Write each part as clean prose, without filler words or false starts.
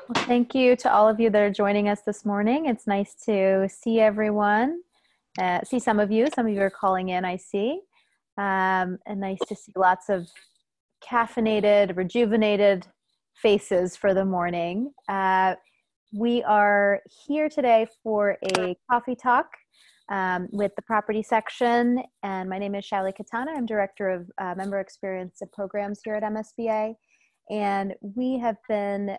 Well, thank you to all of you that are joining us this morning. It's nice to see everyone, see some of you. Some of you are calling in, I see. And nice to see lots of caffeinated, rejuvenated faces for the morning. We are here today for a coffee talk with the property section. And my name is Shaili Katana. I'm Director of Member Experience and Programs here at MSBA. And we have been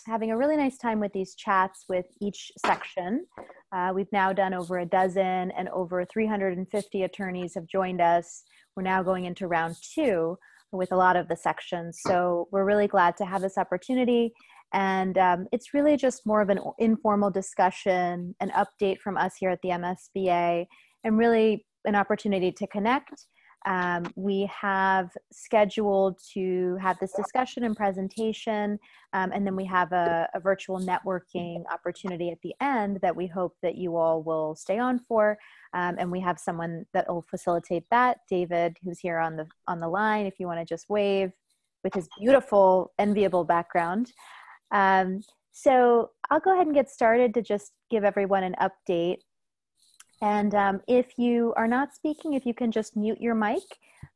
having a really nice time with these chats with each section. We've now done over a dozen, and over 350 attorneys have joined us. We're now going into round 2 with a lot of the sections. So we're really glad to have this opportunity. And it's really just more of an informal discussion, an update from us here at the MSBA, and really an opportunity to connect. We have scheduled to have this discussion and presentation, and then we have a virtual networking opportunity at the end that we hope that you all will stay on for. And we have someone that will facilitate that, David, who's here on the line, if you want to just wave with his beautiful, enviable background. So I'll go ahead and get started to just give everyone an update. And if you are not speaking, if you can just mute your mic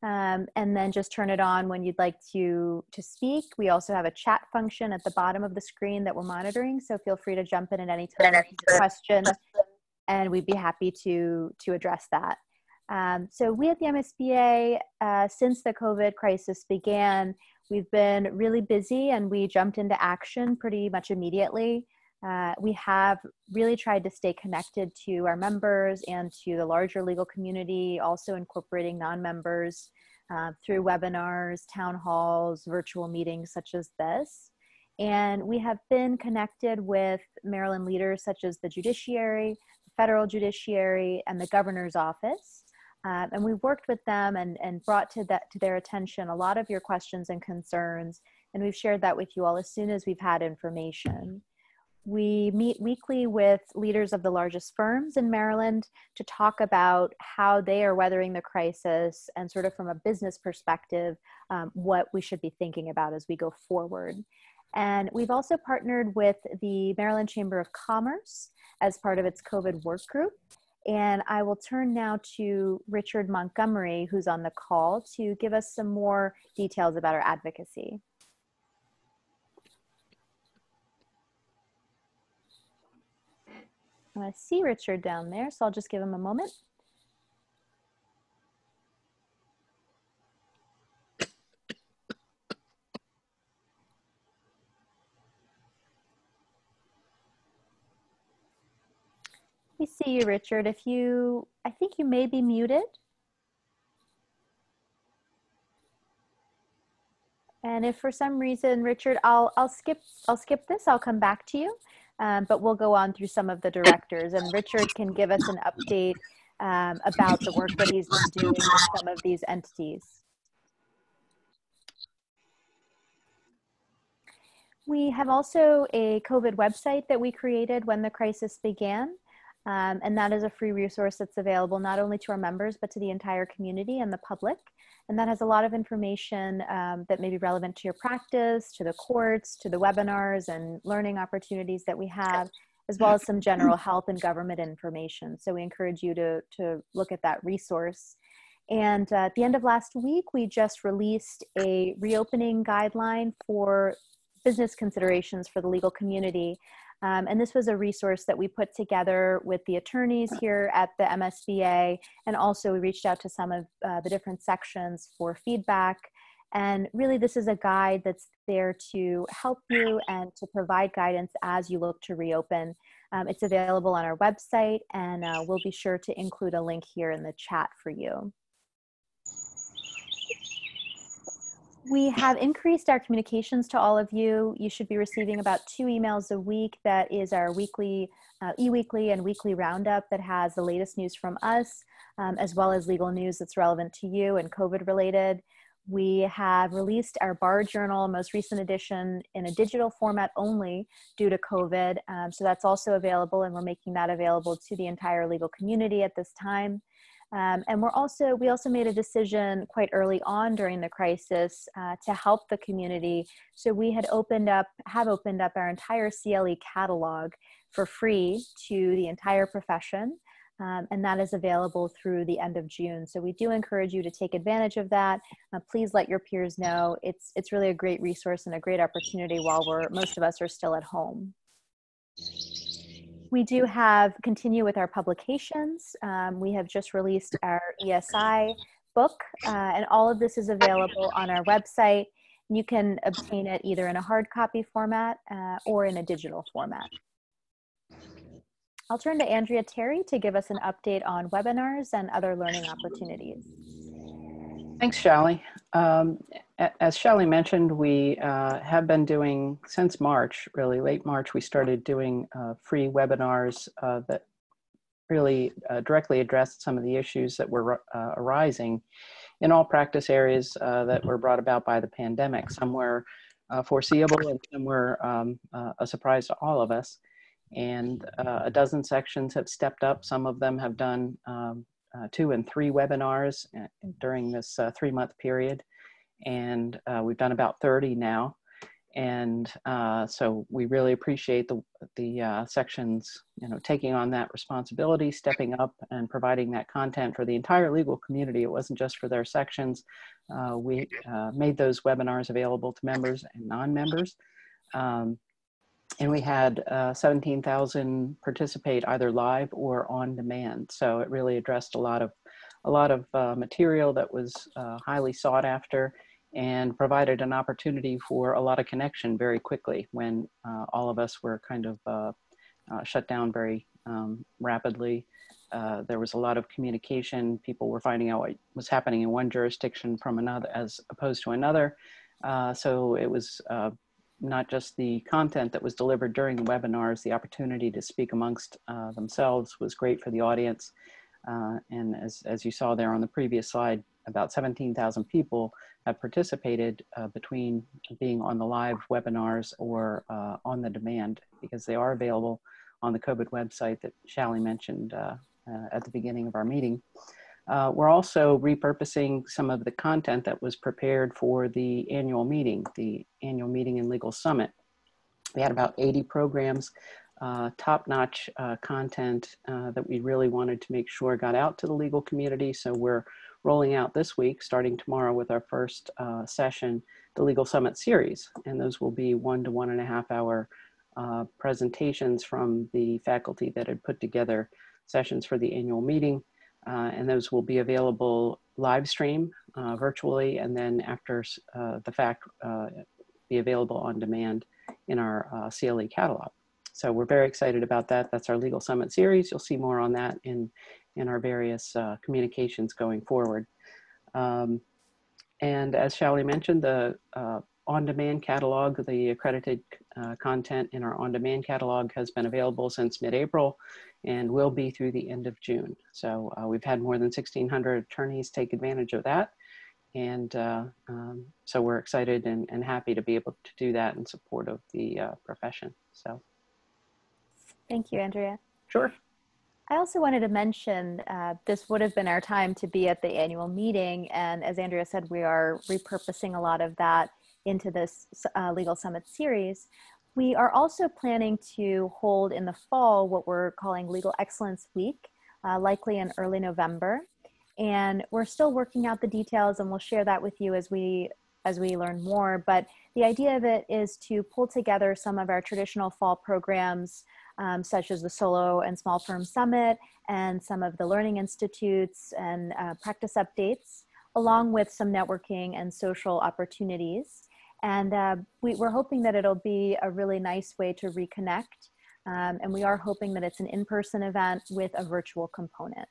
and then just turn it on when you'd like to speak. We also have a chat function at the bottom of the screen that we're monitoring. So feel free to jump in at any time with your question, and we'd be happy to address that. So we at the MSBA, since the COVID crisis began, we've been really busy, and we jumped into action pretty much immediately. We have really tried to stay connected to our members and to the larger legal community, also incorporating non-members through webinars, town halls, virtual meetings such as this. And we have been connected with Maryland leaders such as the judiciary, the federal judiciary, and the governor's office. And we've worked with them and brought to their attention a lot of your questions and concerns. And we've shared that with you all as soon as we've had information. We meet weekly with leaders of the largest firms in Maryland to talk about how they are weathering the crisis and sort of from a business perspective, what we should be thinking about as we go forward. And we've also partnered with the Maryland Chamber of Commerce as part of its COVID work group. And I will turn now to Richard Montgomery, who's on the call, to give us some more details about our advocacy. I see Richard down there, so I'll just give him a moment. We see you, Richard. I think you may be muted. And if for some reason, Richard, I'll skip this. I'll come back to you, but we'll go on through some of the directors. And Richard can give us an update about the work that he's been doing with some of these entities. We have also a COVID website that we created when the crisis began. And that is a free resource that's available not only to our members, but to the entire community and the public. And that has a lot of information that may be relevant to your practice, to the courts, to the webinars and learning opportunities that we have, as well as some general health and government information. So we encourage you to look at that resource. And at the end of last week, we just released a reopening guideline for business considerations for the legal community. And this was a resource that we put together with the attorneys here at the MSBA, and also we reached out to some of the different sections for feedback. And really, this is a guide that's there to help you and to provide guidance as you look to reopen. It's available on our website, and we'll be sure to include a link here in the chat for you. We have increased our communications to all of you. You should be receiving about 2 emails a week. That is our weekly, e-weekly and weekly roundup that has the latest news from us, as well as legal news that's relevant to you and COVID related. We have released our Bar Journal, most recent edition, in a digital format only due to COVID. So that's also available, and we're making that available to the entire legal community at this time. And we also made a decision quite early on during the crisis to help the community. So we have opened up our entire CLE catalog for free to the entire profession. And that is available through the end of June. So we do encourage you to take advantage of that. Please let your peers know. It's really a great resource and a great opportunity while most of us are still at home. We do continue with our publications. We have just released our ESI book, and all of this is available on our website. You can obtain it either in a hard copy format or in a digital format. I'll turn to Andrea Terry to give us an update on webinars and other learning opportunities. Thanks, Shally. As Shally mentioned, we have been doing, since March, really late March, we started doing free webinars that really directly addressed some of the issues that were arising in all practice areas that were brought about by the pandemic. Some were foreseeable and some were a surprise to all of us. And a dozen sections have stepped up. Some of them have done 2 and 3 webinars during this 3-month period. And we've done about 30 now. And so we really appreciate the sections, taking on that responsibility, stepping up and providing that content for the entire legal community. It wasn't just for their sections. We made those webinars available to members and non-members. And we had 17,000 participate either live or on demand. So it really addressed a lot of material that was highly sought after and provided an opportunity for a lot of connection very quickly when all of us were kind of shut down very rapidly. There was a lot of communication. People were finding out what was happening in one jurisdiction from another as opposed to another. So it was not just the content that was delivered during the webinars, the opportunity to speak amongst themselves was great for the audience. And as you saw there on the previous slide, about 17,000 people have participated between being on the live webinars or on the demand, because they are available on the COVID website that Shally mentioned at the beginning of our meeting. We're also repurposing some of the content that was prepared for the annual meeting and Legal Summit. We had about 80 programs, top-notch content that we really wanted to make sure got out to the legal community. So we're rolling out this week, starting tomorrow with our first session, the Legal Summit series. And those will be 1 to 1.5 hour presentations from the faculty that had put together sessions for the annual meeting. And those will be available live stream virtually, and then after the fact, be available on demand in our CLE catalog. So we're very excited about that. That's our Legal Summit series. You'll see more on that in our various communications going forward. And as Shally mentioned, the on-demand catalog, the accredited content in our on-demand catalog has been available since mid-April and will be through the end of June. So we've had more than 1,600 attorneys take advantage of that. And so we're excited and happy to be able to do that in support of the profession. So. Thank you, Andrea. Sure. I also wanted to mention this would have been our time to be at the annual meeting. And as Andrea said, we are repurposing a lot of that into this Legal Summit series. We are also planning to hold in the fall what we're calling Legal Excellence Week, likely in early November. And we're still working out the details, and we'll share that with you as we learn more. But the idea of it is to pull together some of our traditional fall programs, such as the Solo and Small Firm Summit and some of the Learning Institutes and practice updates, along with some networking and social opportunities. And we're hoping that it'll be a really nice way to reconnect. And we are hoping that it's an in-person event with a virtual component.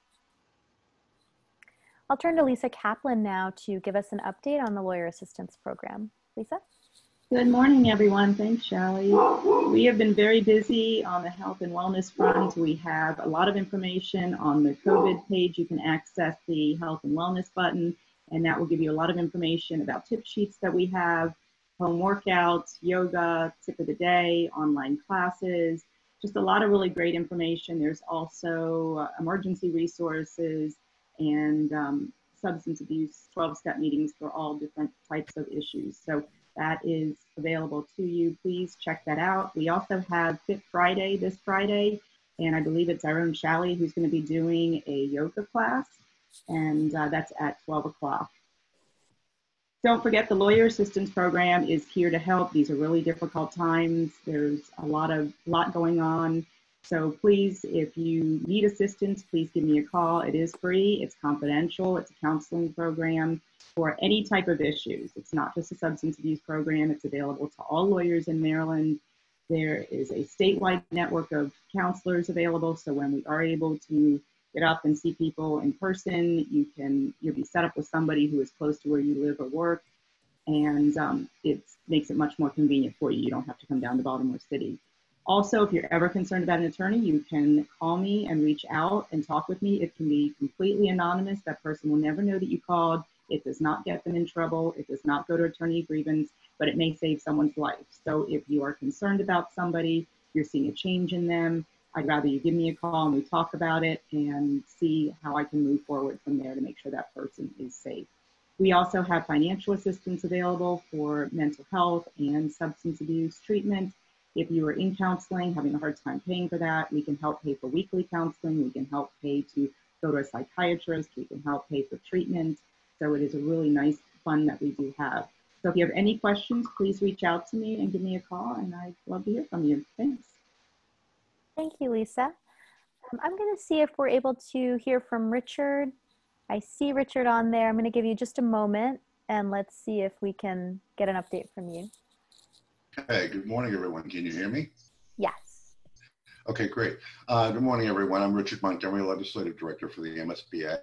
I'll turn to Lisa Kaplan now to give us an update on the Lawyer Assistance Program. Lisa? Good morning, everyone. Thanks, Shally. We have been very busy on the health and wellness front. We have a lot of information on the COVID page. You can access the health and wellness button, and that will give you a lot of information about tip sheets that we have, home workouts, yoga, tip of the day, online classes, just a lot of really great information. There's also emergency resources, and substance abuse 12-step meetings for all different types of issues. So that is available to you. Please check that out. We also have Fit Friday this Friday, and I believe it's our own Shally who's going to be doing a yoga class, and that's at 12 o'clock. Don't forget the Lawyer Assistance Program is here to help. These are really difficult times. There's a lot going on. So please, if you need assistance, please give me a call. It is free, it's confidential, it's a counseling program for any type of issues. It's not just a substance abuse program, it's available to all lawyers in Maryland. There is a statewide network of counselors available, so when we are able to get up and see people in person, you'll be set up with somebody who is close to where you live or work, and it makes it much more convenient for you. You don't have to come down to Baltimore City. Also, if you're ever concerned about an attorney, you can call me and reach out and talk with me. It can be completely anonymous. That person will never know that you called. It does not get them in trouble. It does not go to attorney grievance, but it may save someone's life. So if you are concerned about somebody, you're seeing a change in them, I'd rather you give me a call and we talk about it and see how I can move forward from there to make sure that person is safe. We also have financial assistance available for mental health and substance abuse treatment. If you are in counseling, having a hard time paying for that, we can help pay for weekly counseling. We can help pay to go to a psychiatrist. We can help pay for treatment. So it is a really nice fund that we do have. So if you have any questions, please reach out to me and give me a call, and I'd love to hear from you. Thanks. Thank you, Lisa. I'm going to see if we're able to hear from Richard. I see Richard on there. I'm going to give you just a moment, and let's see if we can get an update from you. Hey, good morning, everyone. Can you hear me? Yes. Okay, great. Good morning, everyone. I'm Richard Montgomery, Legislative Director for the MSBA.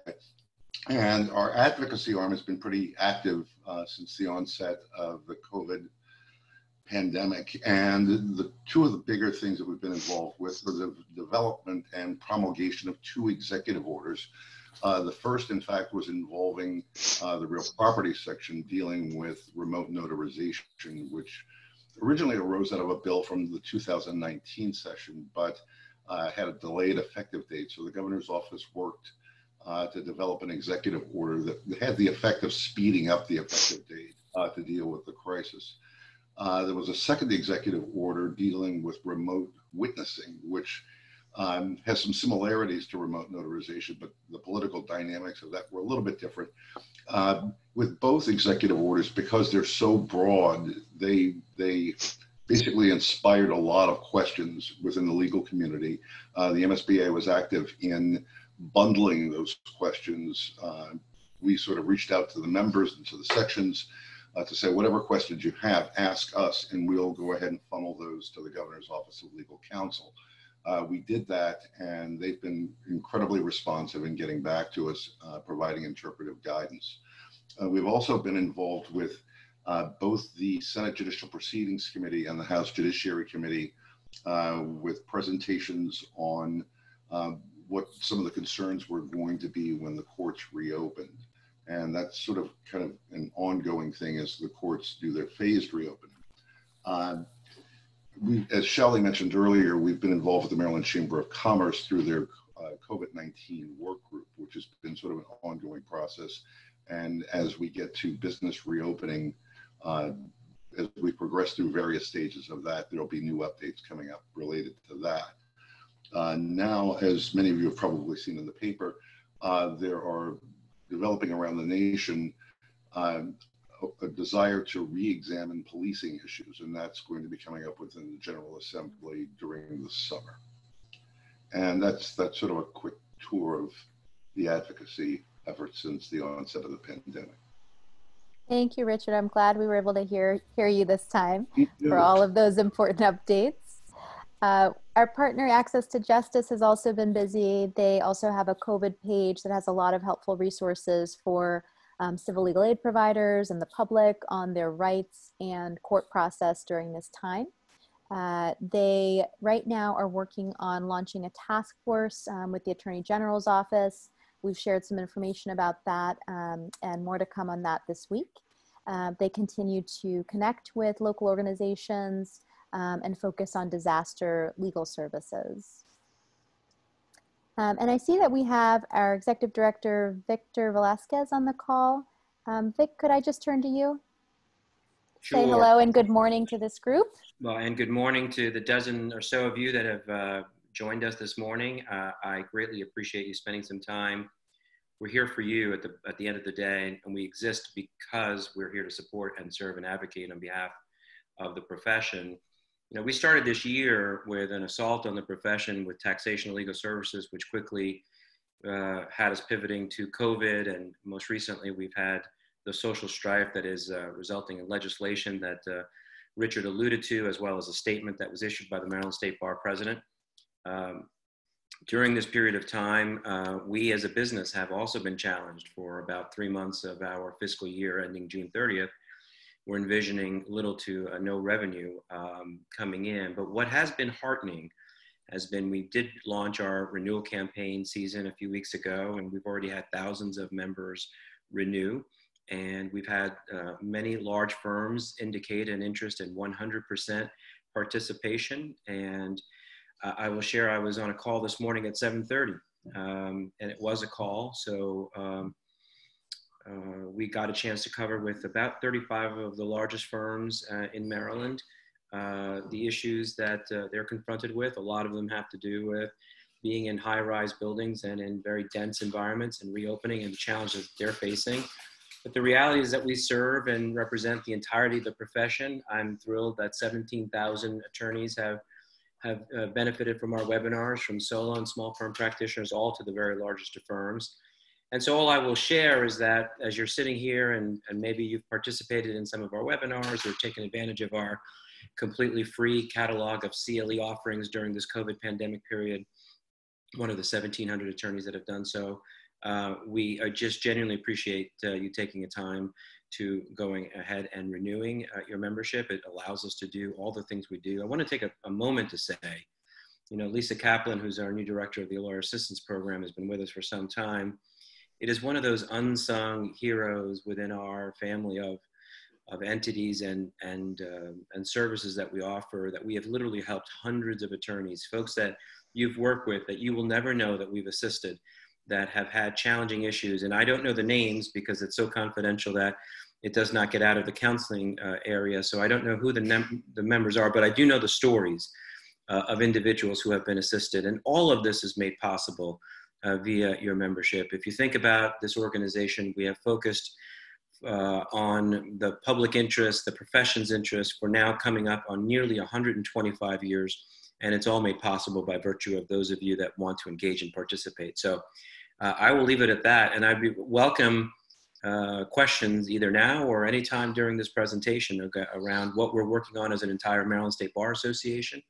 And our advocacy arm has been pretty active since the onset of the COVID pandemic. And two of the bigger things that we've been involved with were the development and promulgation of two executive orders. The first, in fact, was involving the real property section dealing with remote notarization, which originally arose out of a bill from the 2019 session, but had a delayed effective date. So the governor's office worked to develop an executive order that had the effect of speeding up the effective date to deal with the crisis. There was a second executive order dealing with remote witnessing, which has some similarities to remote notarization, but the political dynamics of that were a little bit different. With both executive orders, because they're so broad, they basically inspired a lot of questions within the legal community. The MSBA was active in bundling those questions. We sort of reached out to the members and to the sections to say, whatever questions you have, ask us, and we'll go ahead and funnel those to the Governor's Office of Legal Counsel. We did that, and they've been incredibly responsive in getting back to us, providing interpretive guidance. We've also been involved with both the Senate Judicial Proceedings Committee and the House Judiciary Committee with presentations on what some of the concerns were going to be when the courts reopened. And that's sort of kind of an ongoing thing as the courts do their phased reopening. As Shally mentioned earlier, we've been involved with the Maryland Chamber of Commerce through their COVID-19 work group, which has been sort of an ongoing process. And as we get to business reopening, as we progress through various stages of that, there'll be new updates coming up related to that. Now, as many of you have probably seen in the paper, there are developing around the nation a desire to re-examine policing issues, and that's going to be coming up within the General Assembly during the summer. And that's sort of a quick tour of the advocacy efforts since the onset of the pandemic. Thank you, Richard. I'm glad we were able to hear you this time for all of those important updates. Our partner, Access to Justice, has also been busy. They also have a COVID page that has a lot of helpful resources for civil legal aid providers and the public on their rights and court process during this time. They right now are working on launching a task force with the Attorney General's office. We've shared some information about that and more to come on that this week. They continue to connect with local organizations and focus on disaster legal services. And I see that we have our Executive Director, Victor Velasquez, on the call. Vic, could I just turn to you? Sure. Say hello and good morning to this group. Well, and good morning to the dozen or so of you that have joined us this morning. I greatly appreciate you spending some time. We're here for you at the end of the day, and we exist because we're here to support and serve and advocate on behalf of the profession. You know, we started this year with an assault on the profession with taxation and legal services, which quickly had us pivoting to COVID, and most recently we've had the social strife that is resulting in legislation that Richard alluded to, as well as a statement that was issued by the Maryland State Bar President. During this period of time, we as a business have also been challenged. For about 3 months of our fiscal year ending June 30th. We're envisioning little to no revenue coming in. But what has been heartening has been we did launch our renewal campaign season a few weeks ago, and we've already had thousands of members renew. And we've had many large firms indicate an interest in 100% participation. And I will share, I was on a call this morning at 7:30, and it was a call. So we got a chance to cover with about 35 of the largest firms in Maryland the issues that they're confronted with. A lot of them have to do with being in high-rise buildings and in very dense environments and reopening and the challenges they're facing. But the reality is that we serve and represent the entirety of the profession. I'm thrilled that 17,000 attorneys have benefited from our webinars, from solo and small firm practitioners, all to the very largest of firms. And so all I will share is that as you're sitting here and maybe you've participated in some of our webinars or taken advantage of our completely free catalog of CLE offerings during this COVID pandemic period, one of the 1,700 attorneys that have done so, we just genuinely appreciate you taking the time to going ahead and renewing your membership. It allows us to do all the things we do. I want to take a moment to say, you know, Lisa Kaplan, who's our new director of the Lawyer Assistance Program, has been with us for some time. It is one of those unsung heroes within our family of entities and services that we offer, that we have literally helped hundreds of attorneys, folks that you've worked with that you will never know that we've assisted, that have had challenging issues. And I don't know the names because it's so confidential that it does not get out of the counseling area. So I don't know who the members are, but I do know the stories of individuals who have been assisted. And all of this is made possible via your membership. If you think about this organization, we have focused on the public interest, the profession's interest, for now coming up on nearly 125 years. And it's all made possible by virtue of those of you that want to engage and participate. So I will leave it at that. And I'd welcome questions either now or anytime during this presentation around what we're working on as an entire Maryland State Bar Association,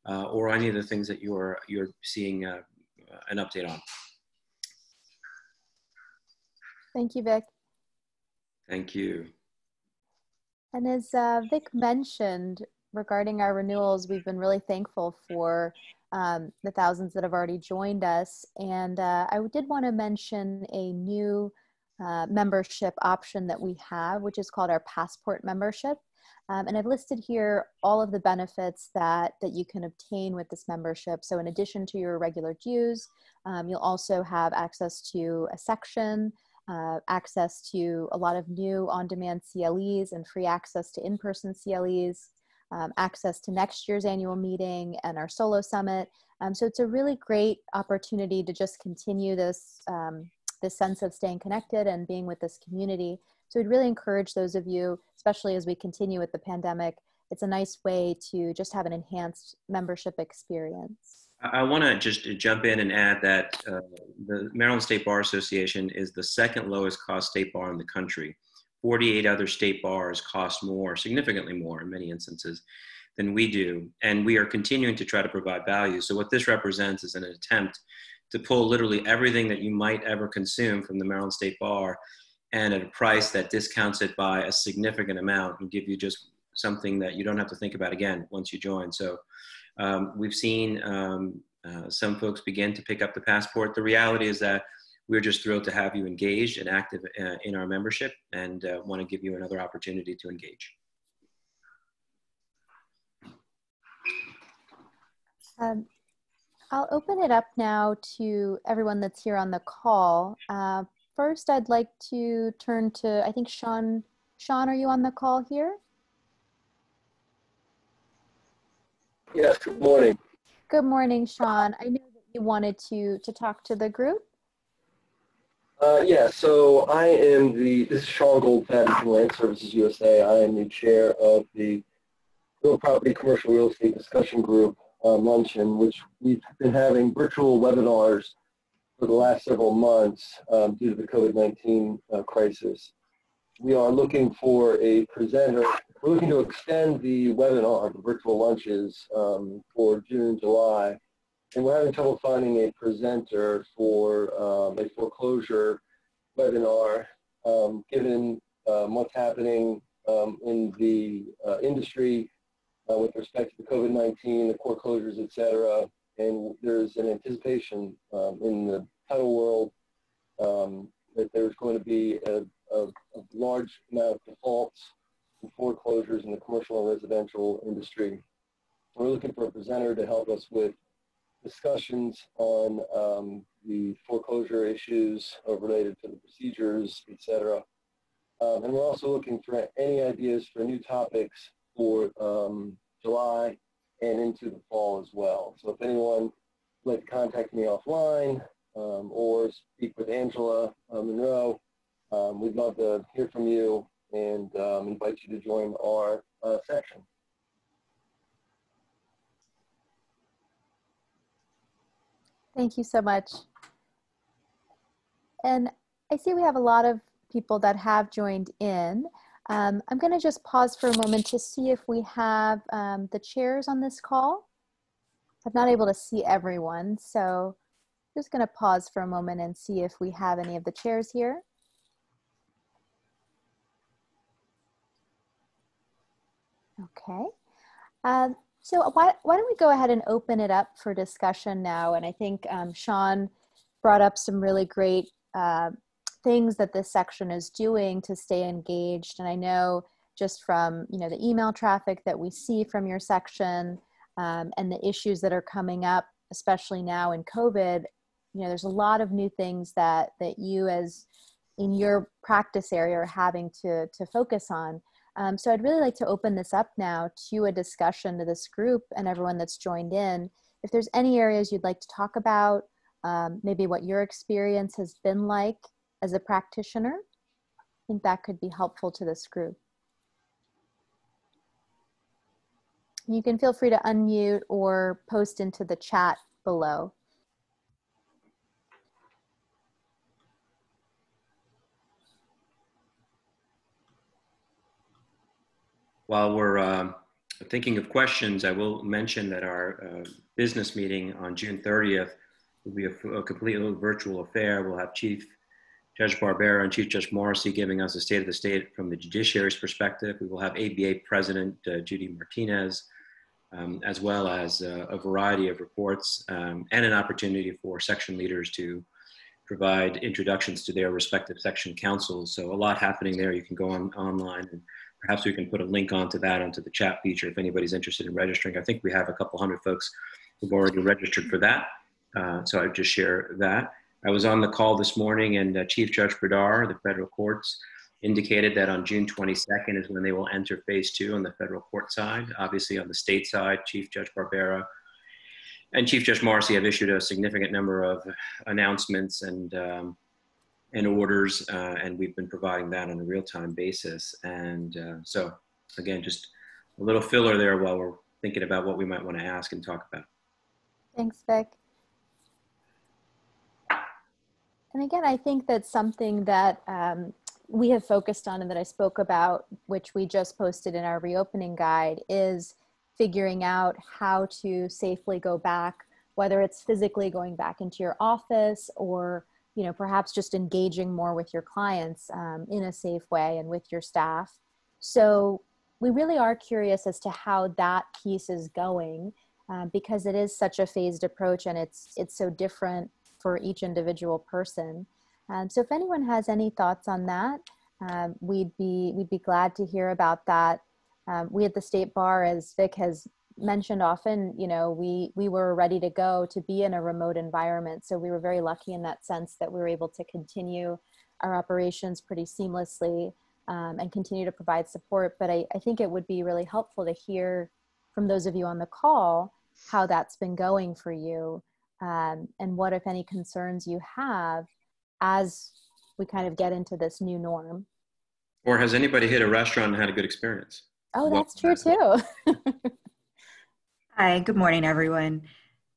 or any of the things that you're seeing an update on. Thank you, Vic. Thank you. And as Vic mentioned, regarding our renewals, we've been really thankful for the thousands that have already joined us. And I did want to mention a new membership option that we have, which is called our Passport membership. And I've listed here all of the benefits that you can obtain with this membership. So in addition to your regular dues, you'll also have access to a section, access to a lot of new on-demand CLEs and free access to in-person CLEs, access to next year's annual meeting and our solo summit. So it's a really great opportunity to just continue this, this sense of staying connected and being with this community. So we'd really encourage those of you, especially as we continue with the pandemic, it's a nice way to just have an enhanced membership experience. I want to just jump in and add that the Maryland State Bar Association is the second lowest cost state bar in the country. 48 other state bars cost more, significantly more in many instances, than we do. And we are continuing to try to provide value. So what this represents is an attempt to pull literally everything that you might ever consume from the Maryland State Bar, and at a price that discounts it by a significant amount and give you just something that you don't have to think about again once you join. So we've seen some folks begin to pick up the Passport. The reality is that we're just thrilled to have you engaged and active in our membership, and want to give you another opportunity to engage. I'll open it up now to everyone that's here on the call. First, I'd like to turn to, I think, Sean. Sean, are you on the call here? Yes, good morning. Good morning, Sean. I know that you wanted to talk to the group. Yeah, so I am this is Sean Goldfatty from Land Services USA. I am the chair of the Real Property Commercial Real Estate Discussion Group luncheon, which we've been having virtual webinars for the last several months due to the COVID-19 crisis. We are looking for a presenter. We're looking to extend the webinar, the virtual lunches, for June, July. And we're having trouble finding a presenter for a foreclosure webinar, given what's happening in the industry with respect to the COVID-19, the foreclosures, et cetera. And there's an anticipation in the title world that there's going to be a large amount of defaults and foreclosures in the commercial and residential industry. So we're looking for a presenter to help us with discussions on the foreclosure issues related to the procedures, et cetera. And we're also looking for any ideas for new topics for July and into the fall as well. So if anyone would like to contact me offline or speak with Angela Monroe, we'd love to hear from you and invite you to join our section. Thank you so much. And I see we have a lot of people that have joined in. I'm going to just pause for a moment to see if we have the chairs on this call. I'm not able to see everyone, so I'm just going to pause for a moment and see if we have any of the chairs here. Okay. So why don't we go ahead and open it up for discussion now? And I think Sean brought up some really great things that this section is doing to stay engaged. And I know just from the email traffic that we see from your section and the issues that are coming up, especially now in COVID, there's a lot of new things that you as in your practice area are having to focus on. So I'd really like to open this up now to a discussion to this group and everyone that's joined in. If there's any areas you'd like to talk about, maybe what your experience has been like as a practitioner, I think that could be helpful to this group. You can feel free to unmute or post into the chat below. While we're thinking of questions, I will mention that our business meeting on June 30th will be a completely virtual affair. We'll have Chief Judge Barbera and Chief Judge Morrissey giving us a state of the state from the judiciary's perspective. We will have ABA President Judy Martinez, as well as a variety of reports and an opportunity for section leaders to provide introductions to their respective section councils. So a lot happening there. You can go online and perhaps we can put a link onto the chat feature if anybody's interested in registering. I think we have a couple hundred folks who've already registered for that. So I would just share that. I was on the call this morning and Chief Judge Bradar, the federal courts, indicated that on June 22nd is when they will enter phase 2 on the federal court side. Obviously on the state side, Chief Judge Barbera and Chief Judge Morrissey have issued a significant number of announcements and orders, and we've been providing that on a real-time basis. And so, again, just a little filler there while we're thinking about what we might want to ask and talk about. Thanks, Vic. And again, I think that's something that we have focused on and that I spoke about, which we just posted in our reopening guide, is figuring out how to safely go back, whether it's physically going back into your office or perhaps just engaging more with your clients in a safe way and with your staff. So we really are curious as to how that piece is going because it is such a phased approach and it's so different for each individual person. So if anyone has any thoughts on that, we'd be glad to hear about that. We at the State Bar, as Vic has mentioned often, you know, we were ready to go to be in a remote environment. So we were very lucky in that sense that we were able to continue our operations pretty seamlessly and continue to provide support. But I think it would be really helpful to hear from those of you on the call how that's been going for you, and what, if any, concerns you have as we kind of get into this new norm. Or has anybody hit a restaurant and had a good experience? Oh, that's true too. Hi, good morning, everyone.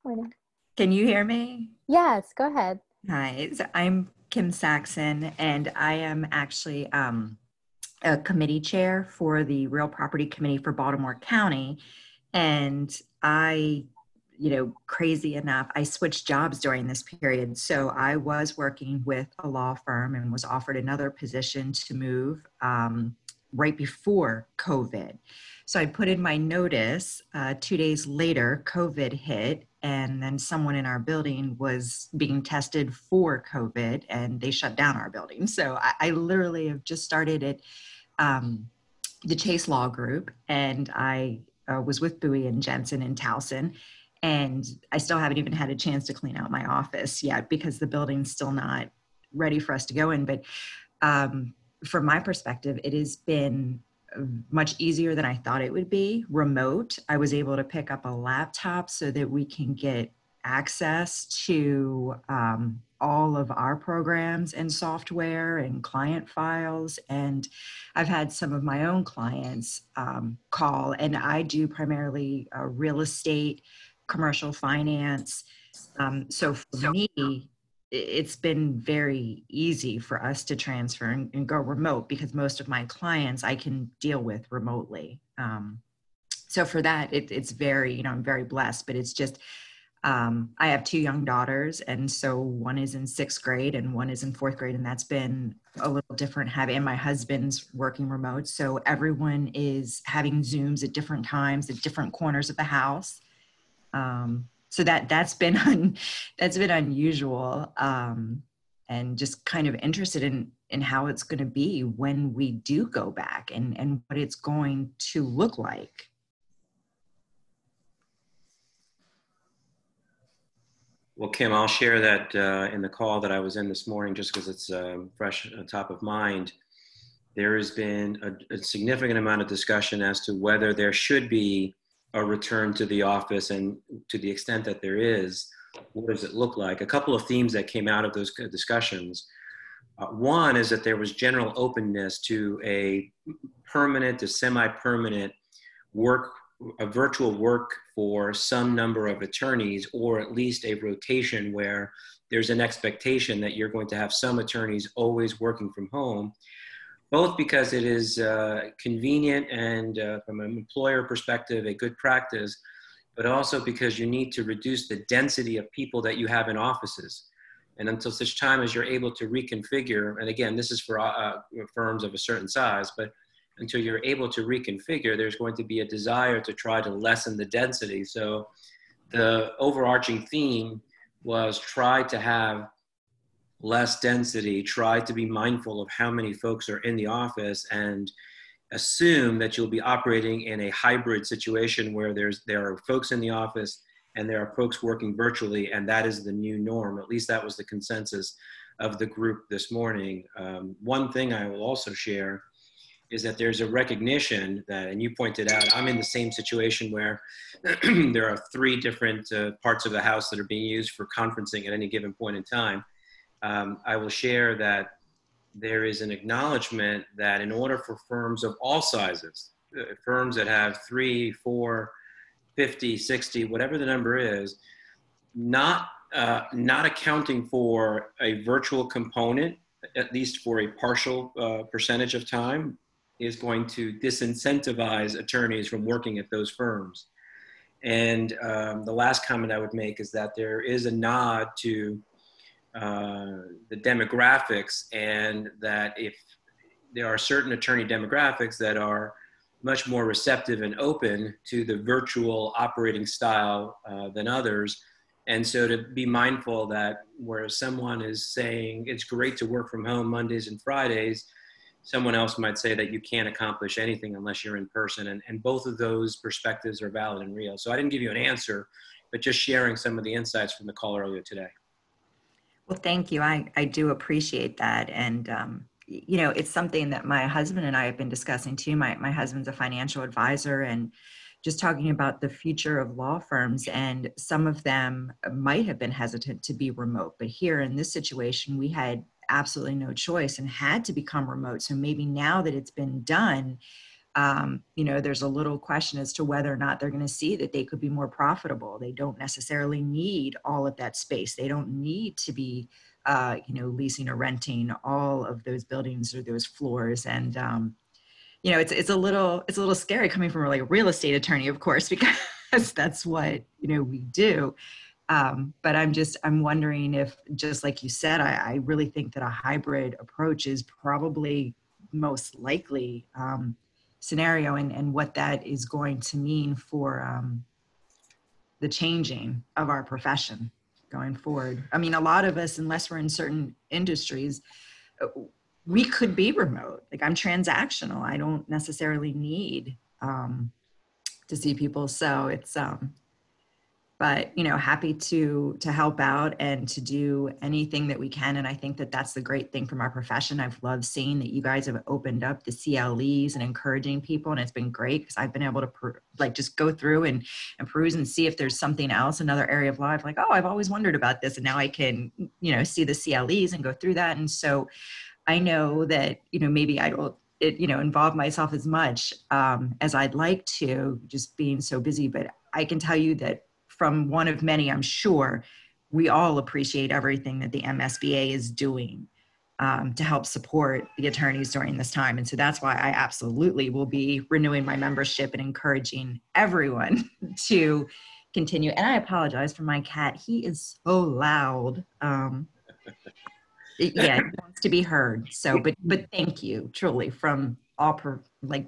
Morning. Can you hear me? Yes, go ahead. Hi, so I'm Kim Saxon, and I am actually a committee chair for the Real Property Committee for Baltimore County. And I, you know, crazy enough, I switched jobs during this period. So I was working with a law firm and was offered another position to move right before COVID. So I put in my notice. 2 days later, COVID hit, and then someone in our building was being tested for COVID, and they shut down our building. So I literally have just started at the Chase Law Group, and I was with Bowie and Jensen in Towson, and I still haven't even had a chance to clean out my office yet because the building's still not ready for us to go in. But from my perspective, it has been much easier than I thought it would be. Remote, I was able to pick up a laptop so that we can get access to all of our programs and software and client files. And I've had some of my own clients call, and I do primarily real estate, commercial finance. So for me, it's been very easy for us to transfer and go remote because most of my clients I can deal with remotely. So for that, it's very, you know, I'm very blessed, but it's just, I have 2 young daughters. And so one is in 6th grade and one is in 4th grade. And that's been a little different and my husband's working remote. So everyone is having Zooms at different times at different corners of the house. So that's been unusual, and just kind of interested in how it's going to be when we do go back and what it's going to look like. Well, Kim, I'll share that in the call that I was in this morning, just because it's fresh on top of mind. There has been a significant amount of discussion as to whether there should be a return to the office, and to the extent that there is, what does it look like? A couple of themes that came out of those discussions. One is that there was general openness to a permanent to semi-permanent a virtual work for some number of attorneys, or at least a rotation where there's an expectation that you're going to have some attorneys always working from home, both because it is convenient and from an employer perspective, a good practice, but also because you need to reduce the density of people that you have in offices. And until such time as you're able to reconfigure, and again, this is for firms of a certain size, but until you're able to reconfigure, there's going to be a desire to try to lessen the density. So the overarching theme was try to have less density, try to be mindful of how many folks are in the office, and assume that you'll be operating in a hybrid situation where there are folks in the office and there are folks working virtually, and that is the new norm. At least that was the consensus of the group this morning. One thing I will also share is that there's a recognition that, and you pointed out, I'm in the same situation where there are 3 different parts of the house that are being used for conferencing at any given point in time. I will share that there is an acknowledgement that in order for firms of all sizes, firms that have 3, 4, 50, 60, whatever the number is, not accounting for a virtual component, at least for a partial percentage of time, is going to disincentivize attorneys from working at those firms. And the last comment I would make is that there is a nod to the demographics, and that if there are certain attorney demographics that are much more receptive and open to the virtual operating style than others. And so to be mindful that where someone is saying it's great to work from home Mondays and Fridays, someone else might say that you can't accomplish anything unless you're in person. And both of those perspectives are valid and real. So I didn't give you an answer, but just sharing some of the insights from the call earlier today. Well, thank you. I do appreciate that. And, you know, it's something that my husband and I have been discussing too. My husband's a financial advisor, and just talking about the future of law firms, and some of them might have been hesitant to be remote. But here in this situation, we had absolutely no choice and had to become remote. So maybe now that it's been done, you know, there's a little question as to whether or not they're going to see that they could be more profitable. They don't necessarily need all of that space. They don't need to be, you know, leasing or renting all of those buildings or those floors. And, you know, it's a little scary coming from like a real estate attorney, of course, because that's what, you know, we do. But I'm wondering if, just like you said, I really think that a hybrid approach is probably most likely scenario, and what that is going to mean for the changing of our profession going forward. I mean, a lot of us, unless we're in certain industries, we could be remote. Like, I'm transactional. I don't necessarily need to see people. So it's, but, you know, happy to help out and to do anything that we can. And I think that that's the great thing from our profession. I've loved seeing that you guys have opened up the CLEs and encouraging people. And it's been great because I've been able to just go through and peruse and see if there's something else, another area of life, like, oh, I've always wondered about this. And now I can, you know, see the CLEs and go through that. And so I know that, you know, maybe I don't, you know, involve myself as much as I'd like to, just being so busy. But I can tell you that from one of many, I'm sure, we all appreciate everything that the MSBA is doing to help support the attorneys during this time. And so that's why I absolutely will be renewing my membership and encouraging everyone to continue. And I apologize for my cat. He is so loud. Yeah, he wants to be heard. So, but thank you, truly, from all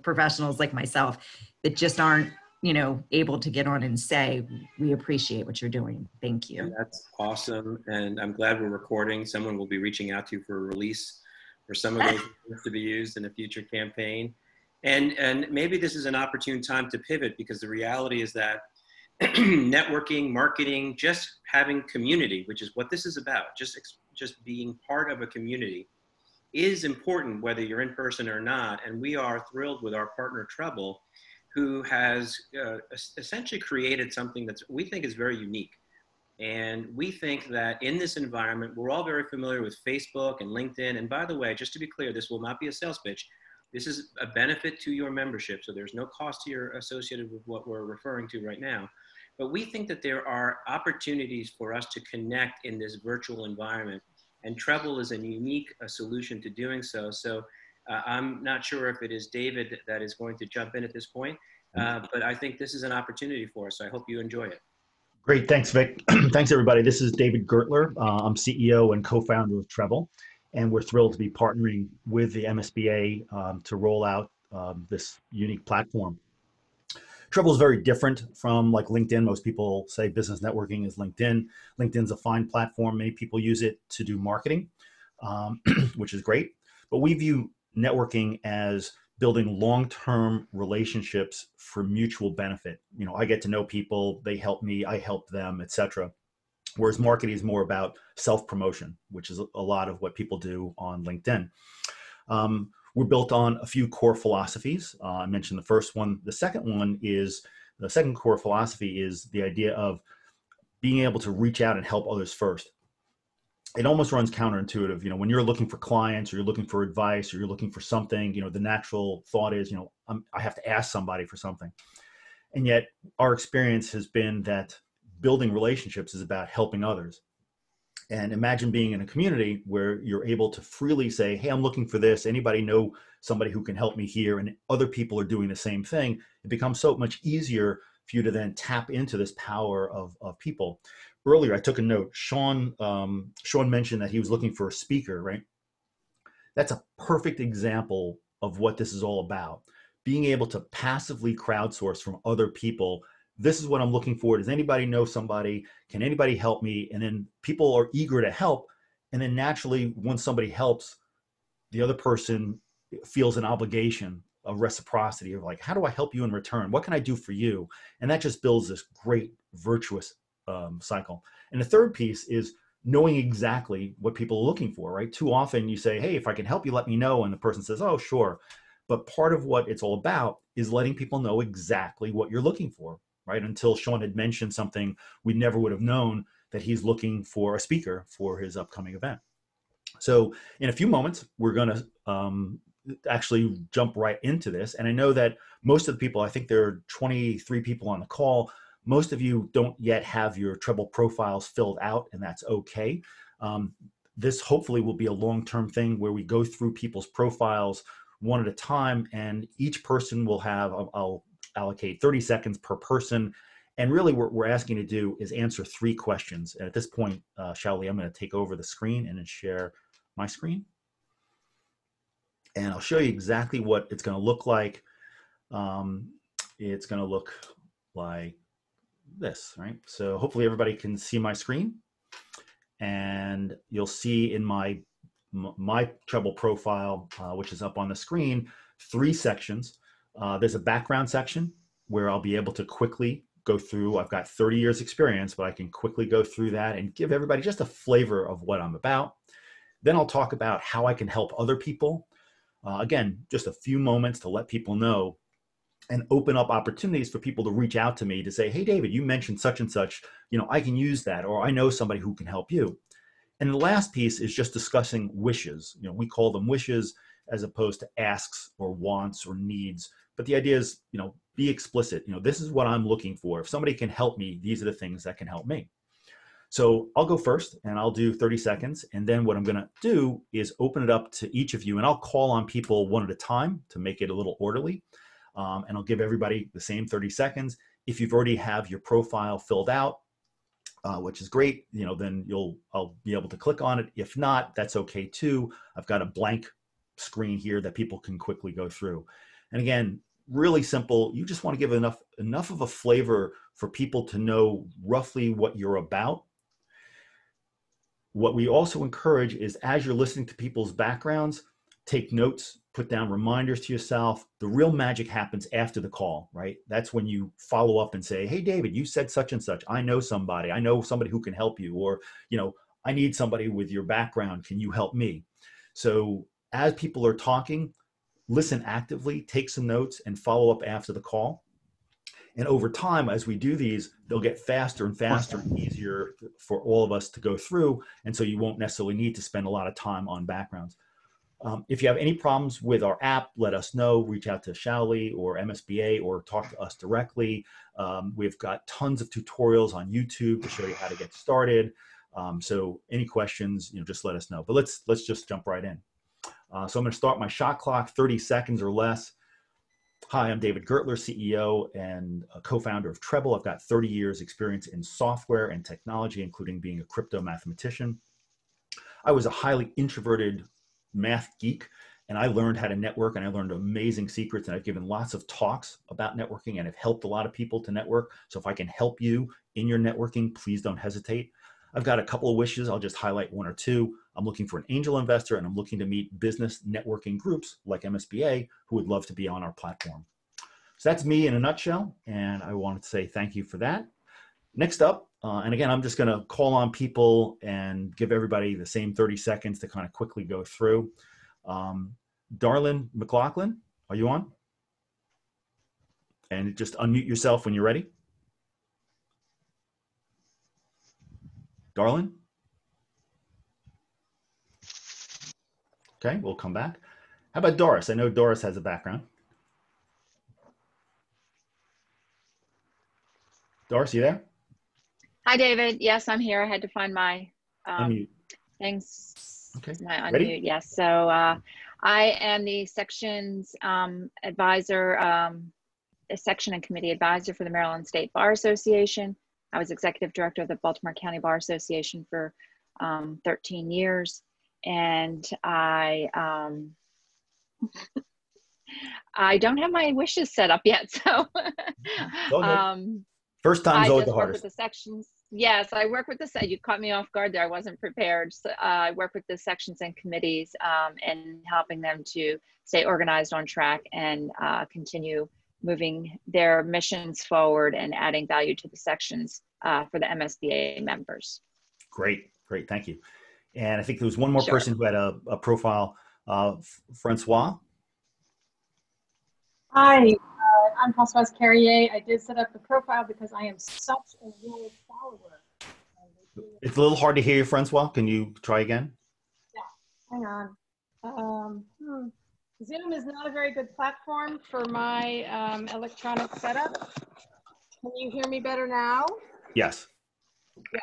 professionals like myself that just aren't, you know, able to get on and say, we appreciate what you're doing. Thank you. And that's awesome. And I'm glad we're recording. Someone will be reaching out to you for a release for some of those to be used in a future campaign. And maybe this is an opportune time to pivot, because the reality is that networking, marketing, just having community, which is what this is about, just being part of a community, is important whether you're in person or not. And we are thrilled with our partner Treble, who has essentially created something that we think is very unique. And we think that in this environment, we're all very familiar with Facebook and LinkedIn. And by the way, just to be clear, this will not be a sales pitch. This is a benefit to your membership. So there's no cost to your associated with what we're referring to right now. But we think that there are opportunities for us to connect in this virtual environment. And Treble is a unique solution to doing so. So I'm not sure if it is David that is going to jump in at this point, but I think this is an opportunity for us. So I hope you enjoy it. Great. Thanks, Vic. Thanks, everybody. This is David Gertler. I'm CEO and co-founder of Treble, and we're thrilled to be partnering with the MSBA to roll out this unique platform. Treble is very different from like LinkedIn. Most people say business networking is LinkedIn. LinkedIn's a fine platform. Many people use it to do marketing, which is great. But we view networking as building long-term relationships for mutual benefit. You know, I get to know people, they help me, I help them, etc. Whereas marketing is more about self-promotion, which is a lot of what people do on LinkedIn. We're built on a few core philosophies. I mentioned the first one. The second core philosophy is the idea of being able to reach out and help others first. It almost runs counterintuitive. You know, when you're looking for clients or you're looking for advice or you're looking for something, you know, the natural thought is, you know, I have to ask somebody for something. And yet our experience has been that building relationships is about helping others. And imagine being in a community where you're able to freely say, hey, I'm looking for this. Anybody know somebody who can help me here? And other people are doing the same thing. It becomes so much easier for you to then tap into this power of people. Earlier, I took a note. Sean mentioned that he was looking for a speaker, right? That's a perfect example of what this is all about. Being able to passively crowdsource from other people. This is what I'm looking for. Does anybody know somebody? Can anybody help me? And then people are eager to help. And then naturally, when somebody helps, the other person feels an obligation, a reciprocity of like, how do I help you in return? What can I do for you? And that just builds this great virtuous cycle. And the third piece is knowing exactly what people are looking for, right? Too often you say, hey, if I can help you, let me know. And the person says, oh, sure. But part of what it's all about is letting people know exactly what you're looking for, right? Until Sean had mentioned something, we never would have known that he's looking for a speaker for his upcoming event. So in a few moments, we're going to actually jump right into this. And I know that most of the people, I think there are 23 people on the call, most of you don't yet have your Treble profiles filled out, and that's okay. This hopefully will be a long-term thing where we go through people's profiles one at a time, and each person will have, I'll allocate 30 seconds per person. And really what we're asking to do is answer 3 questions. And at this point, Shaoli, I'm going to take over the screen and then share my screen. And I'll show you exactly what it's going to look like. It's going to look like this, right? So hopefully everybody can see my screen. And you'll see in my Treble profile, which is up on the screen, 3 sections. There's a background section where I'll be able to quickly go through. I've got 30 years experience, but I can quickly go through that and give everybody just a flavor of what I'm about. Then I'll talk about how I can help other people. Again, just a few moments to let people know and open up opportunities for people to reach out to me to say, hey, David, you mentioned such and such, I can use that, or I know somebody who can help you. And the last piece is just discussing wishes. We call them wishes as opposed to asks or wants or needs. But the idea is, be explicit. This is what I'm looking for. If somebody can help me, these are the things that can help me. So I'll go first and I'll do 30 seconds. And then what I'm going to do is open it up to each of you, and I'll call on people one at a time to make it a little orderly. And I'll give everybody the same 30 seconds. If you've already have your profile filled out, which is great, then I'll be able to click on it. If not, that's okay too. I've got a blank screen here that people can quickly go through. And again, really simple. You just want to give enough of a flavor for people to know roughly what you're about. What we also encourage is, as you're listening to people's backgrounds, take notes, put down reminders to yourself. The real magic happens after the call, right? That's when you follow up and say, hey, David, you said such and such. I know somebody who can help you. Or, I need somebody with your background. Can you help me? So as people are talking, listen actively, take some notes, and follow up after the call. And over time, as we do these, they'll get faster and faster and easier for all of us to go through. And so you won't necessarily need to spend a lot of time on backgrounds. If you have any problems with our app, let us know. Reach out to Shaoli or MSBA or talk to us directly. We've got tons of tutorials on YouTube to show you how to get started. So any questions, just let us know. But let's just jump right in. So I'm going to start my shot clock, 30 seconds or less. Hi, I'm David Gertler, CEO and co-founder of Treble. I've got 30 years experience in software and technology, including being a crypto mathematician. I was a highly introverted math geek, and I learned how to network, and I learned amazing secrets, and I've given lots of talks about networking and have helped a lot of people to network. So if I can help you in your networking, please don't hesitate. I've got a couple of wishes. I'll just highlight 1 or 2. I'm looking for an angel investor, and I'm looking to meet business networking groups like MSBA who would love to be on our platform. So that's me in a nutshell, and I wanted to say thank you for that. Next up, and again, I'm just going to call on people and give everybody the same 30 seconds to kind of quickly go through. Darlene McLaughlin, are you on? And just unmute yourself when you're ready. Darlene? Okay, we'll come back. How about Doris? I know Doris has a background. Doris, you there? Hi, David. Yes, I'm here. I had to find my Unmute. things. Okay. My unmute. Ready? Yes. So I am the sections advisor, section and committee advisor for the Maryland State Bar Association. I was executive director of the Baltimore County Bar Association for 13 years. And I don't have my wishes set up yet. So First time's I always just the work with hardest. the sections. Yes, I work with you caught me off guard there. I wasn't prepared. So, I work with the sections and committees and helping them to stay organized, on track, and continue moving their missions forward and adding value to the sections for the MSBA members. Great, great, thank you. And I think there was one more Sure. person who had a profile, Francois. Hi, I'm Françoise Carrier. I did set up the profile because I am such a rule follower. It's a little hard to hear you, Francois. Can you try again? Yeah, hang on. Zoom is not a very good platform for my electronic setup. Can you hear me better now? Yes. Yeah.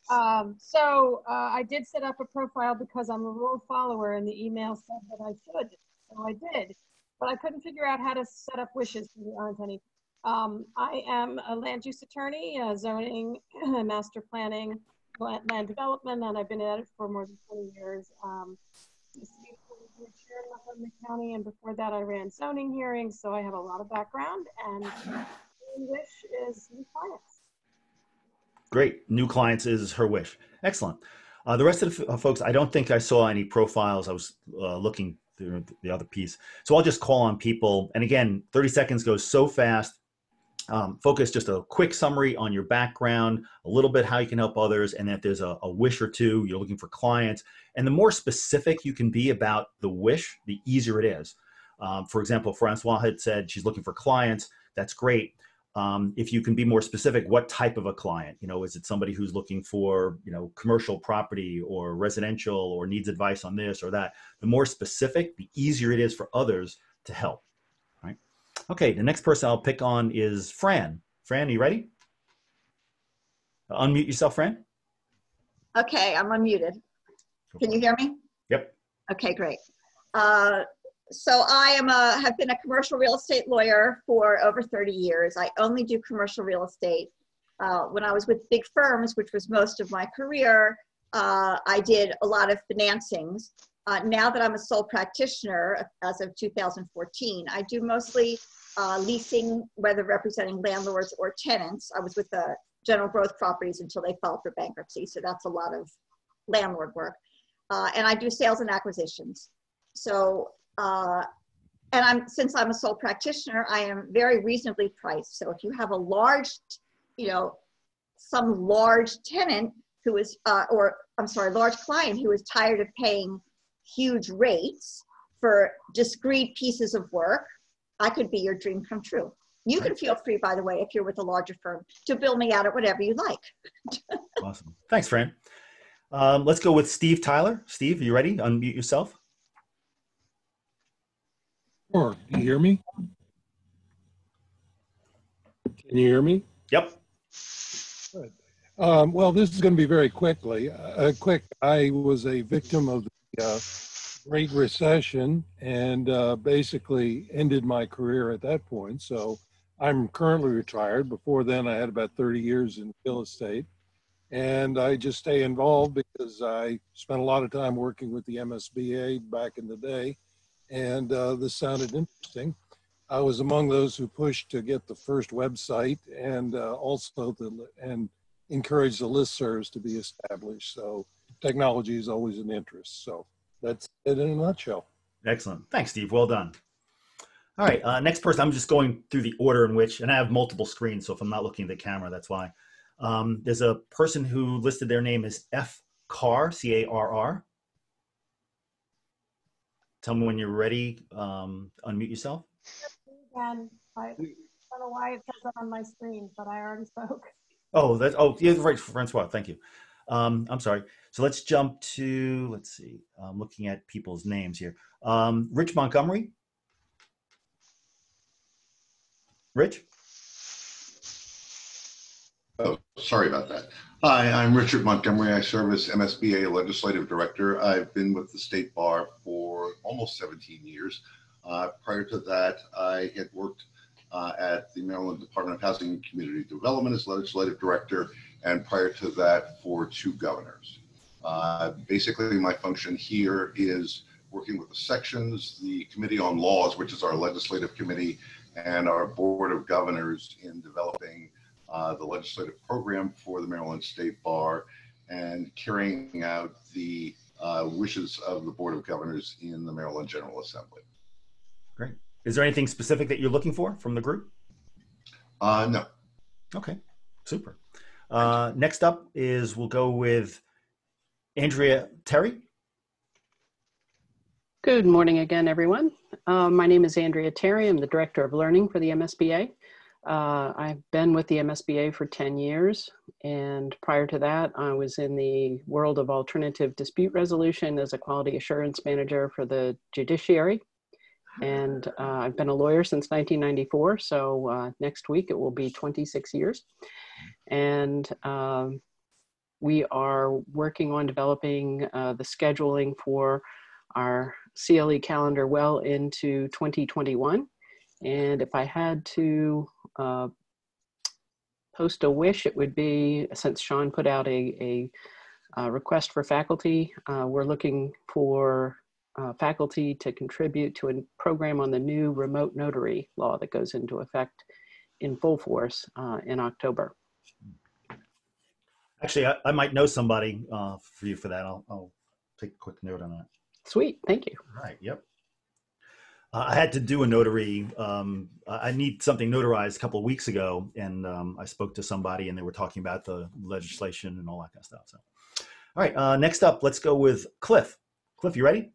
I did set up a profile because I'm a rule follower, and the email said that I should, so I did. But I couldn't figure out how to set up wishes because there aren't any. I am a land use attorney, zoning, master planning, land development, and I've been at it for more than 20 years. Used to be the chair in Montgomery County, and before that I ran zoning hearings, so I have a lot of background, and my wish is new clients. Great. New clients is her wish. Excellent. The rest of the folks, I don't think I saw any profiles. I was looking through the other piece. So I'll just call on people. And again, 30 seconds goes so fast. Focus just a quick summary on your background, a little bit how you can help others, and if there's a wish or two, you're looking for clients. And the more specific you can be about the wish, the easier it is. For example, Francois had said she's looking for clients. That's great. If you can be more specific, what type of a client? Is it somebody who's looking for, commercial property or residential or needs advice on this or that? The more specific, the easier it is for others to help. Right? Okay, the next person I'll pick on is Fran. Fran, are you ready? Unmute yourself, Fran. Okay, I'm unmuted. Can you hear me? Yep. Okay, great. So I have been a commercial real estate lawyer for over 30 years. I only do commercial real estate. When I was with big firms, which was most of my career, I did a lot of financings. Now that I'm a sole practitioner as of 2014, I do mostly leasing, whether representing landlords or tenants. I was with the General Growth Properties until they filed for bankruptcy, so that's a lot of landlord work. And I do sales and acquisitions. So, since I'm a sole practitioner, I am very reasonably priced. So if you have a large, some large tenant who is, large client who is tired of paying huge rates for discrete pieces of work, I could be your dream come true. You can feel free, by the way, if you're with a larger firm, to bill me out at whatever you like. Awesome. Thanks, Fran. Let's go with Steve Tyler. Steve, are you ready? Unmute yourself. Sure. Can you hear me? Can you hear me? Yep. Good. Well, this is going to be very quick. I was a victim of the Great Recession and basically ended my career at that point. So I'm currently retired. Before then, I had about 30 years in real estate. And I just stay involved because I spent a lot of time working with the MSBA back in the day. And this sounded interesting. I was among those who pushed to get the first website and also encouraged the listservs to be established. So technology is always an interest. So that's it in a nutshell. Excellent. Thanks, Steve. Well done. All right. Next person, I'm just going through the order in which, and I have multiple screens, so if I'm not looking at the camera, that's why. There's a person who listed their name as F. Carr, C-A-R-R. Tell me when you're ready. Unmute yourself. And I don't know why it says that on my screen, but I already spoke. Yeah, right, Francois. Thank you. I'm sorry. So let's jump to, let's see. I'm looking at people's names here. Rich Montgomery. Rich? Oh, sorry about that. Hi, I'm Richard Montgomery. I serve as MSBA Legislative Director. I've been with the State Bar for almost 17 years. Prior to that, I had worked at the Maryland Department of Housing and Community Development as Legislative Director, and prior to that for 2 governors. Basically, my function here is working with the sections, the Committee on Laws, which is our legislative committee, and our Board of Governors in developing the legislative program for the Maryland State Bar, and carrying out the wishes of the Board of Governors in the Maryland General Assembly. Great. Is there anything specific that you're looking for from the group? No. Okay, super. Next up is we'll go with Andrea Terry. Good morning again, everyone. My name is Andrea Terry. I'm the Director of Learning for the MSBA. I've been with the MSBA for 10 years, and prior to that, I was in the world of alternative dispute resolution as a quality assurance manager for the judiciary. And I've been a lawyer since 1994, so next week it will be 26 years. And we are working on developing the scheduling for our CLE calendar well into 2021. And if I had to post a wish, it would be, since Sean put out a request for faculty, we're looking for faculty to contribute to a program on the new remote notary law that goes into effect in full force in October. Actually, I might know somebody for you for that. I'll take a quick note on that. Sweet, thank you. All right, yep. I had to do a notary. I need something notarized a couple of weeks ago, and I spoke to somebody, and they were talking about the legislation and all that kind of stuff. So, all right, next up, let's go with Cliff. Cliff, you ready?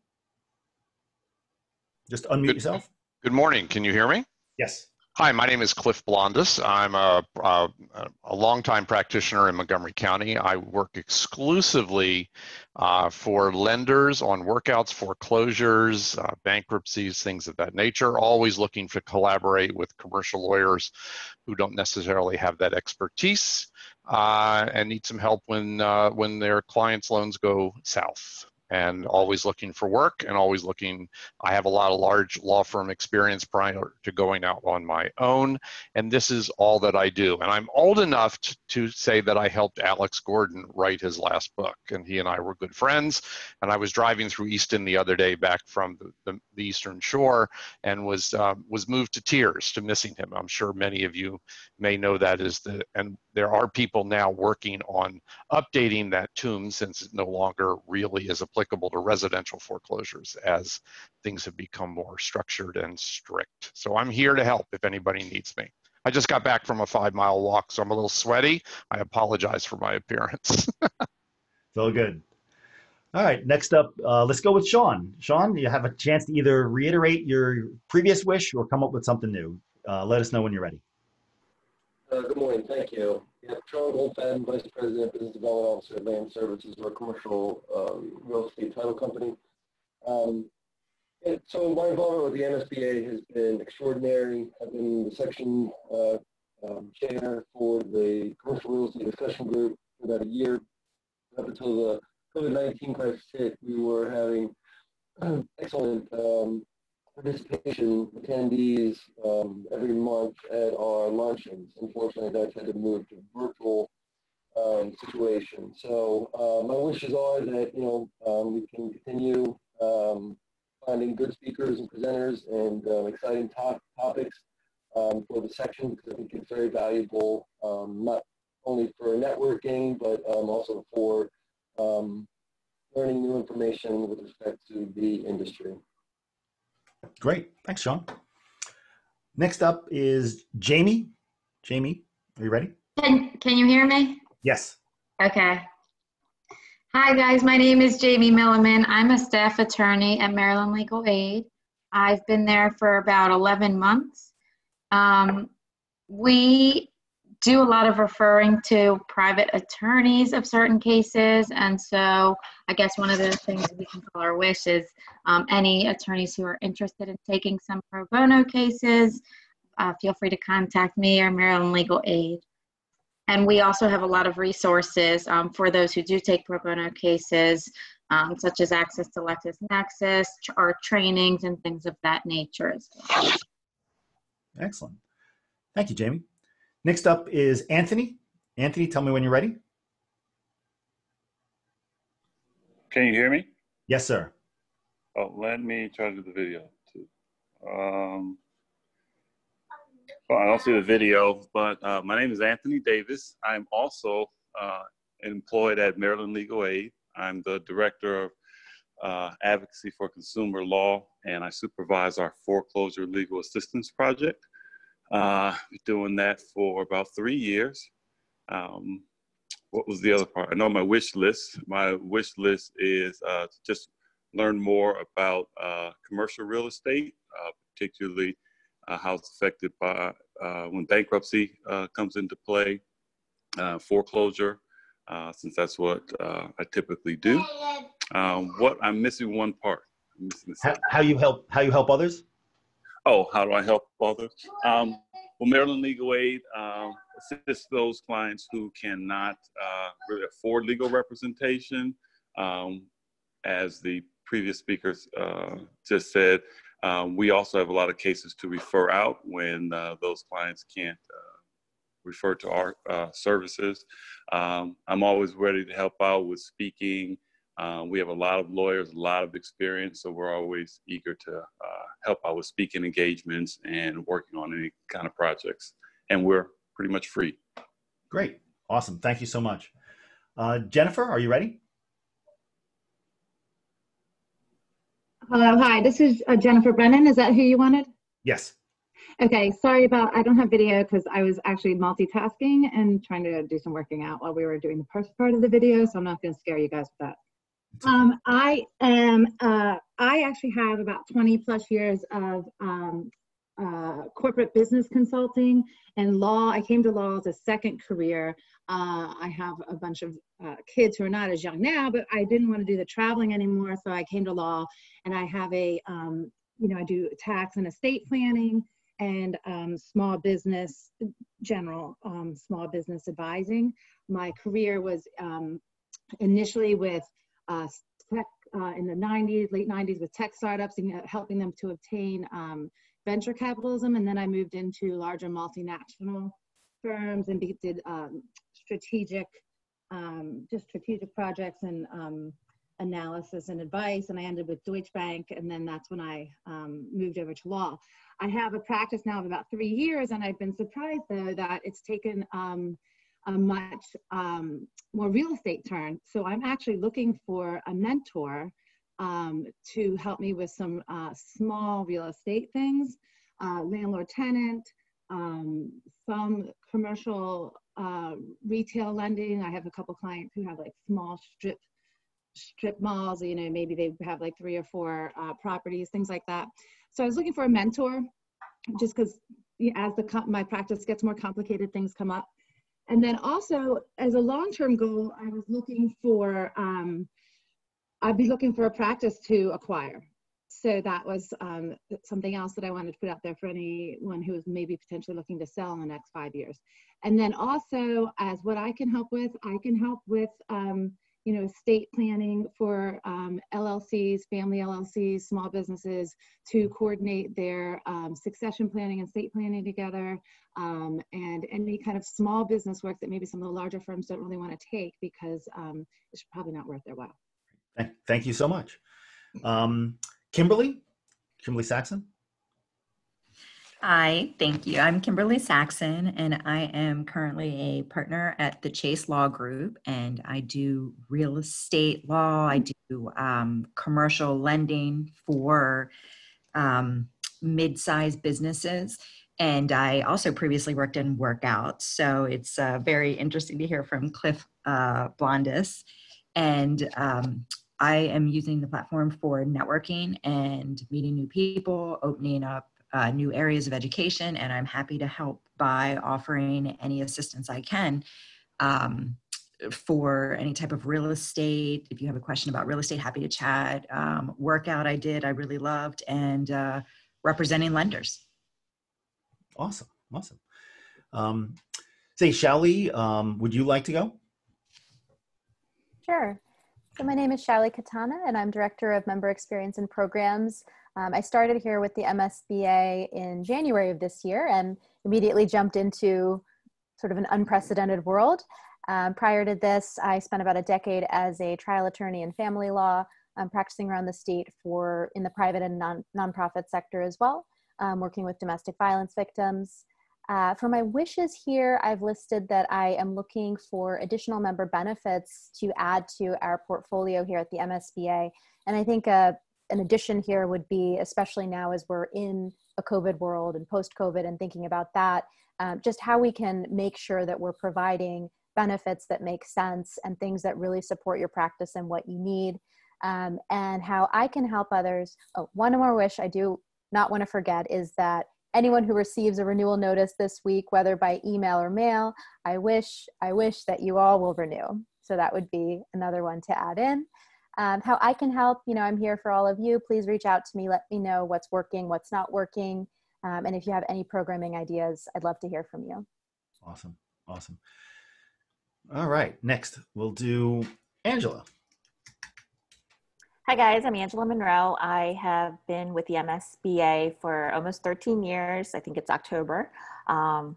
Just unmute yourself. Good morning. Can you hear me? Yes. Hi, my name is Cliff Blondus. I'm a longtime practitioner in Montgomery County. I work exclusively for lenders on workouts, foreclosures, bankruptcies, things of that nature, always looking to collaborate with commercial lawyers who don't necessarily have that expertise and need some help when their clients' loans go south. And always looking for work and always looking. I have a lot of large law firm experience prior to going out on my own, and this is all that I do. And I'm old enough to say that I helped Alex Gordon write his last book, and he and I were good friends. And I was driving through Easton the other day back from the Eastern Shore and was moved to tears to missing him. I'm sure many of you may know that and there are people now working on updating that tomb since it no longer really is applicable to residential foreclosures as things have become more structured and strict. So I'm here to help if anybody needs me. I just got back from a 5-mile walk, so I'm a little sweaty. I apologize for my appearance. It's all good. All right, next up, let's go with Sean. Sean, you have a chance to either reiterate your previous wish or come up with something new. Let us know when you're ready. Good morning, thank you. Yeah, Sean Goldfan, Vice President, Business Development Officer at Land Services, we're a commercial real estate title company. So my involvement with the MSBA has been extraordinary. I've been the section chair for the commercial real estate discussion group for about a year. Up until the COVID-19 crisis hit, we were having excellent participation attendees every month at our luncheons. Unfortunately, that's had to move to virtual situation. So my wishes are that we can continue finding good speakers and presenters and exciting topics for the section, because I think it's very valuable, not only for networking but also for learning new information with respect to the industry. Great. Thanks, Sean. Next up is Jamie. Jamie, are you ready? Can you hear me? Yes. Okay. Hi, guys. My name is Jamie Milliman. I'm a staff attorney at Maryland Legal Aid. I've been there for about 11 months. We do a lot of referring to private attorneys of certain cases, and so I guess one of the things we can call our wish is any attorneys who are interested in taking some pro bono cases, feel free to contact me or Maryland Legal Aid. And we also have a lot of resources for those who do take pro bono cases, such as access to LexisNexis, our trainings, and things of that nature as well. Excellent. Thank you, Jamie. Next up is Anthony. Anthony, tell me when you're ready. Can you hear me? Yes, sir. Oh, let me try to do the video too. Well, I don't see the video, but my name is Anthony Davis. I'm also employed at Maryland Legal Aid. I'm the Director of Advocacy for Consumer Law, and I supervise our foreclosure legal assistance project. Been doing that for about 3 years. What was the other part? I know my wish list. My wish list is to just learn more about commercial real estate, particularly how it's affected by when bankruptcy comes into play, foreclosure, since that's what I typically do. What I'm missing one part. I'm missing the second. How you help others? Oh, how do I help others? Well, Maryland Legal Aid assists those clients who cannot really afford legal representation. As the previous speakers just said, we also have a lot of cases to refer out when those clients can't refer to our services. I'm always ready to help out with speaking. We have a lot of lawyers, a lot of experience, so we're always eager to help out with speaking engagements and working on any kind of projects. And we're pretty much free. Great. Awesome. Thank you so much. Jennifer, are you ready? Hello, hi, this is Jennifer Brennan. Is that who you wanted? Yes. Okay, sorry about, I don't have video because I was actually multitasking and trying to do some working out while we were doing the first part of the video, so I'm not going to scare you guys with that. I actually have about 20 plus years of corporate business consulting and law. I came to law as a second career. I have a bunch of kids who are not as young now, but I didn't want to do the traveling anymore, so I came to law, and I have a, I do tax and estate planning and small business, general small business advising. My career was initially with tech in the 90s, late 90s with tech startups and helping them to obtain venture capitalism. And then I moved into larger multinational firms and did strategic projects and analysis and advice. And I ended with Deutsche Bank. And then that's when I moved over to law. I have a practice now of about 3 years, and I've been surprised though that it's taken a much more real estate turn. So I'm actually looking for a mentor to help me with some small real estate things, landlord tenant, some commercial retail lending. I have a couple clients who have like small strip malls, maybe they have like 3 or 4 properties, things like that. So I was looking for a mentor just because as my practice gets more complicated, things come up. And then also as a long-term goal, I was looking for, I'd be looking for a practice to acquire. So that was something else that I wanted to put out there for anyone who is maybe potentially looking to sell in the next 5 years. And then also as what I can help with estate planning for LLCs, family LLCs, small businesses to coordinate their succession planning and estate planning together, and any kind of small business work that maybe some of the larger firms don't really want to take because it's probably not worth their while. Thank you so much. Kimberly Saxon. Hi, thank you. I'm Kimberly Saxon, and I am currently a partner at the Chase Law Group, and I do real estate law. I do commercial lending for mid-sized businesses, and I also previously worked in workouts. So it's very interesting to hear from Cliff Blondis, and I am using the platform for networking and meeting new people, opening up new areas of education, and I'm happy to help by offering any assistance I can for any type of real estate. If you have a question about real estate, happy to chat. Workout I really loved, and representing lenders. Awesome. Say, Shally, would you like to go? Sure. So my name is Shally Katana, and I'm Director of Member Experience and Programs. I started here with the MSBA in January of this year and immediately jumped into sort of an unprecedented world. Prior to this, I spent about a decade as a trial attorney in family law, practicing around the state in the private and nonprofit sector as well, working with domestic violence victims. For my wishes here, I've listed that I am looking for additional member benefits to add to our portfolio here at the MSBA. And I think an addition here would be, especially now as we're in a COVID world and post-COVID and thinking about that, just how we can make sure that we're providing benefits that make sense and things that really support your practice and what you need, and how I can help others. Oh, one more wish I do not want to forget is that anyone who receives a renewal notice this week, whether by email or mail, I wish that you all will renew. So that would be another one to add in. How I can help, I'm here for all of you. Please reach out to me. Let me know what's working, what's not working. And if you have any programming ideas, I'd love to hear from you. Awesome. Awesome. All right. Next, we'll do Angela. Hi guys, I'm Angela Monroe. I have been with the MSBA for almost 13 years. I think it's October. I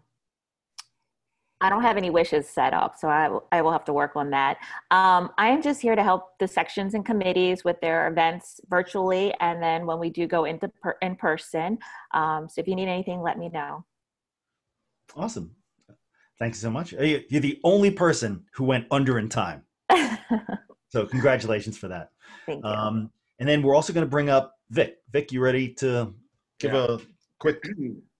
don't have any wishes set up, so I will have to work on that. I am just here to help the sections and committees with their events virtually, and then when we do go in person. So if you need anything, let me know. Awesome. Thank you so much. You're the only person who went under in time. So congratulations for that. Thank you. And then we're also going to bring up Vic. Vic, you ready to give a quick?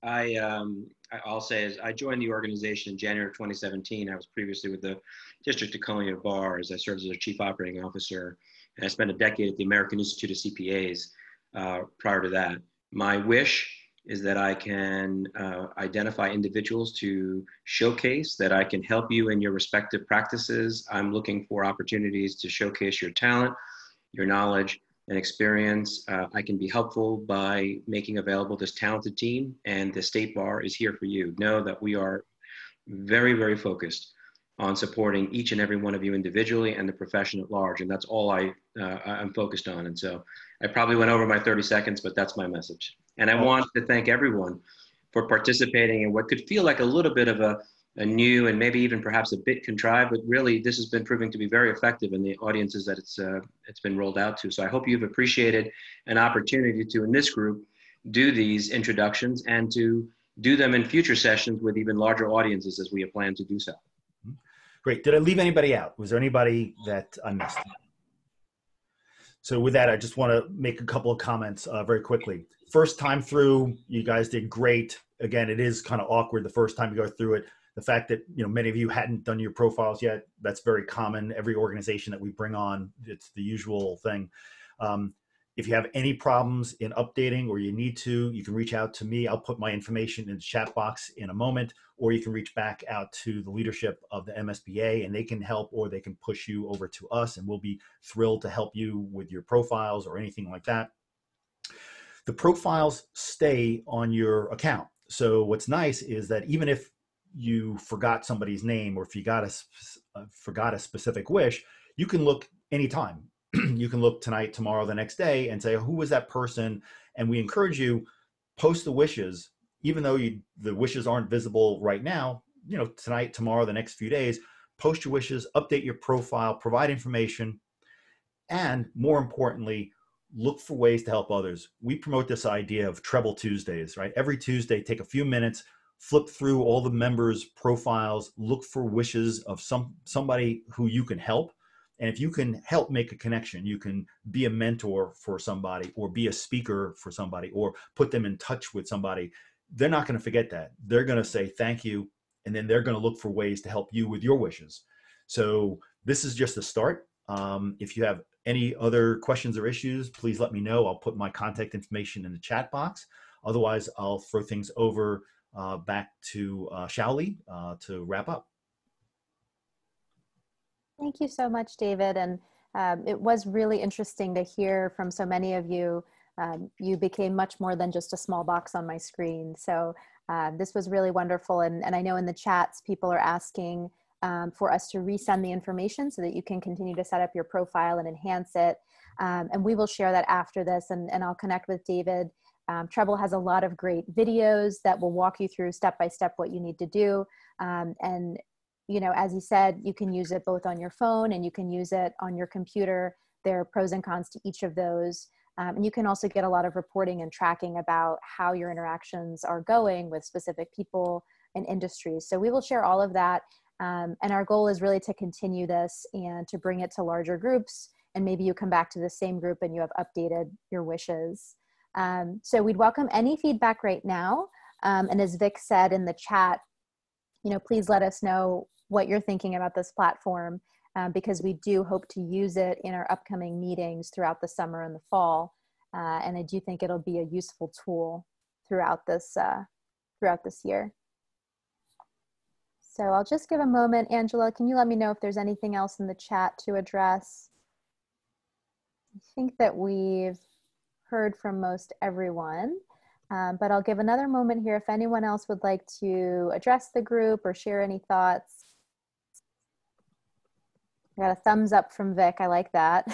I'll say is I joined the organization in January of 2017. I was previously with the District of Columbia Bar as I served as their chief operating officer. And I spent a decade at the American Institute of CPAs prior to that. My wish is that I can identify individuals to showcase, that I can help you in your respective practices. I'm looking for opportunities to showcase your talent, your knowledge, and experience. I can be helpful by making available this talented team, and the State Bar is here for you. Know that we are very, very focused on supporting each and every one of you individually and the profession at large, and that's all I'm focused on. And so I probably went over my 30 seconds, but that's my message. And I want to thank everyone for participating in what could feel like a little bit of a new and maybe even perhaps a bit contrived, but really this has been proving to be very effective in the audiences that it's been rolled out to. So I hope you've appreciated an opportunity to, in this group, do these introductions and to do them in future sessions with even larger audiences as we have planned to do so. Great. Did I leave anybody out? Was there anybody that I missed? So with that, I just want to make a couple of comments very quickly. First time through, you guys did great. Again, it is kind of awkward the first time you go through it. The fact that many of you hadn't done your profiles yet, that's very common. Every organization that we bring on, it's the usual thing. If you have any problems in updating or you need to, you can reach out to me. I'll put my information in the chat box in a moment, or you can reach back out to the leadership of the MSBA and they can help, or they can push you over to us and we'll be thrilled to help you with your profiles or anything like that. The profiles stay on your account. So what's nice is that even if you forgot somebody's name or if you forgot a specific wish, you can look anytime. You can look tonight, tomorrow, the next day and say, who was that person? And we encourage you, post the wishes, even though the wishes aren't visible right now, tonight, tomorrow, the next few days, post your wishes, update your profile, provide information, and more importantly, look for ways to help others. We promote this idea of Treble Tuesdays, right? Every Tuesday, take a few minutes, flip through all the members' profiles, look for wishes of somebody who you can help. And if you can help make a connection, you can be a mentor for somebody or be a speaker for somebody or put them in touch with somebody, they're not going to forget that. They're going to say thank you, and then they're going to look for ways to help you with your wishes. So this is just a start. If you have any other questions or issues, please let me know. I'll put my contact information in the chat box. Otherwise, I'll throw things over back to Shaoli to wrap up. Thank you so much, David. And it was really interesting to hear from so many of you. You became much more than just a small box on my screen. So this was really wonderful. And I know in the chats, people are asking for us to resend the information so that you can continue to set up your profile and enhance it. And we will share that after this, and I'll connect with David. Treble has a lot of great videos that will walk you through step-by-step what you need to do. And as he said, you can use it both on your phone and you can use it on your computer. There are pros and cons to each of those. And you can also get a lot of reporting and tracking about how your interactions are going with specific people and industries. So we will share all of that. And our goal is really to continue this and to bring it to larger groups. And maybe you come back to the same group and you have updated your wishes. So we'd welcome any feedback right now. And as Vic said in the chat, please let us know what you're thinking about this platform, because we do hope to use it in our upcoming meetings throughout the summer and the fall. And I do think it'll be a useful tool throughout this year. So I'll just give a moment. Angela, can you let me know if there's anything else in the chat to address? I think that we've heard from most everyone. But I'll give another moment here if anyone else would like to address the group or share any thoughts. I got a thumbs up from Vic. I like that.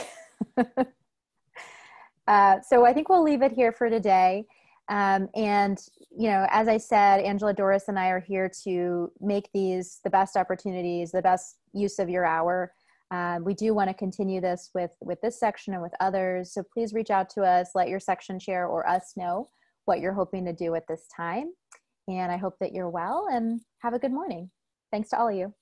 So I think we'll leave it here for today. And, as I said, Angela, Doris, and I are here to make these the best opportunities, the best use of your hour. We do want to continue this with this section and with others. So please reach out to us, let your section chair or us know what you're hoping to do at this time. And I hope that you're well and have a good morning. Thanks to all of you.